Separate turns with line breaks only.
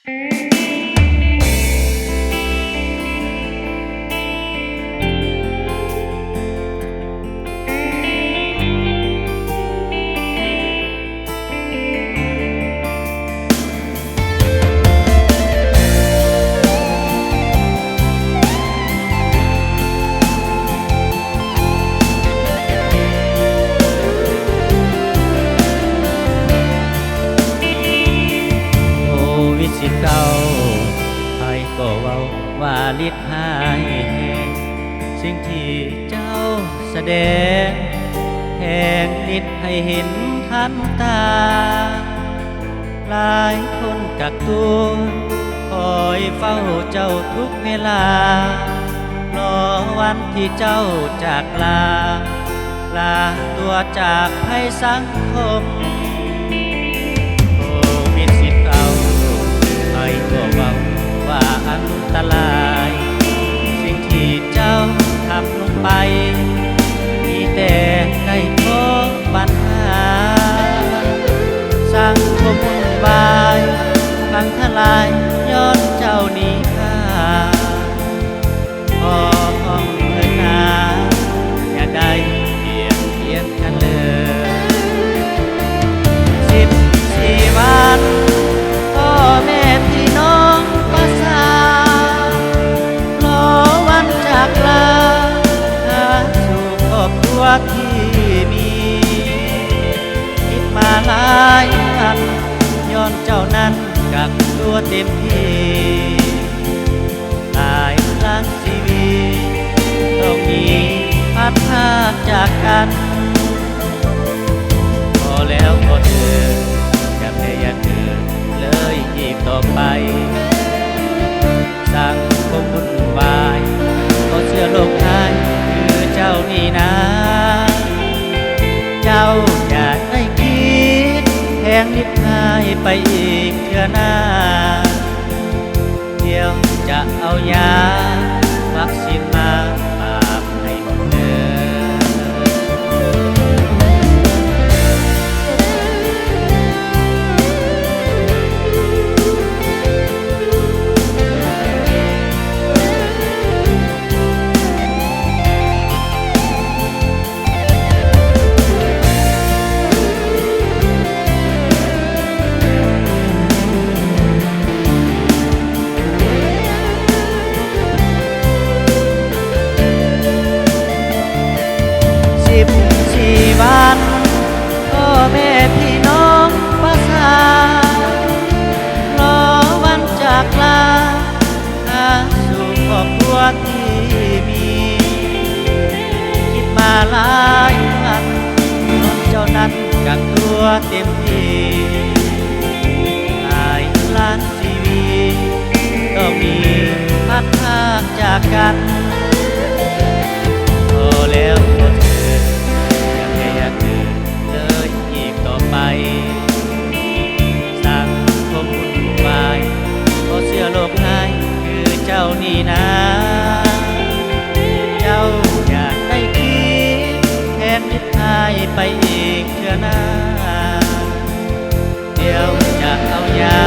สิเก่าใครก็เว้าว่าลิดหายแห่งสิ่งที่เจ้าแสดงแห่งนิดให้เห็นทันตาหลายคนกักตัวคอยเฝ้าเจ้าทุกเวลารอวันที่เจ้าจากลาตัวจากภัยสังคมใครก็เว้าว่าอันตรายสิ่งที่เจ้าทำลงไปมีแต่ได้พบปัญหาสังคมวุ่นวายพังทลายย้อนเจ้าหนีข้าพอห้องเถิดนาอย่าได้เปรียบเทียบกันเลย14 วันพ่อแม่พี่น้องประสารอวันจากลาสู่ครอบครัวที่มีคิดมาหลายวันย้อนเจ้านั้นกักตัวเต็มที่ตายล้างชีวิตต้องมีพัดพาจากกันพอแล้วพอเถิดอย่าแพ้อย่าเถิดเลยอีกต่อไปสังคมวุ่นวายก็เชื่อโลกท้ายคือเจ้านี่นะเจ้าอย่าได้คิดแทงนิดหายไปอีกเทื่อหน้าเดี๋ยวจะเอายาวัคซีนมาปราบให้หมดเลย14 วันพ่อแม่พี่น้องประสารอวันจากลาสู่ครอบครัวที่มีคิดมาหลายวันเจ้านั้นกักตัวเต็มที่หลายล้านชีวิตต้องมีพัดพรากจากกันพอแล้วพอเถิดอย่าแพ้อย่าเถิดเลยอีกต่อไปสังคมวุ่นวายก็เชื่อโลกหายคือเจ้านี่นะเจ้าอยากได้คิดแทนนิดหายไปอีกเทื่อหน้าเดี๋ยวจะเอายา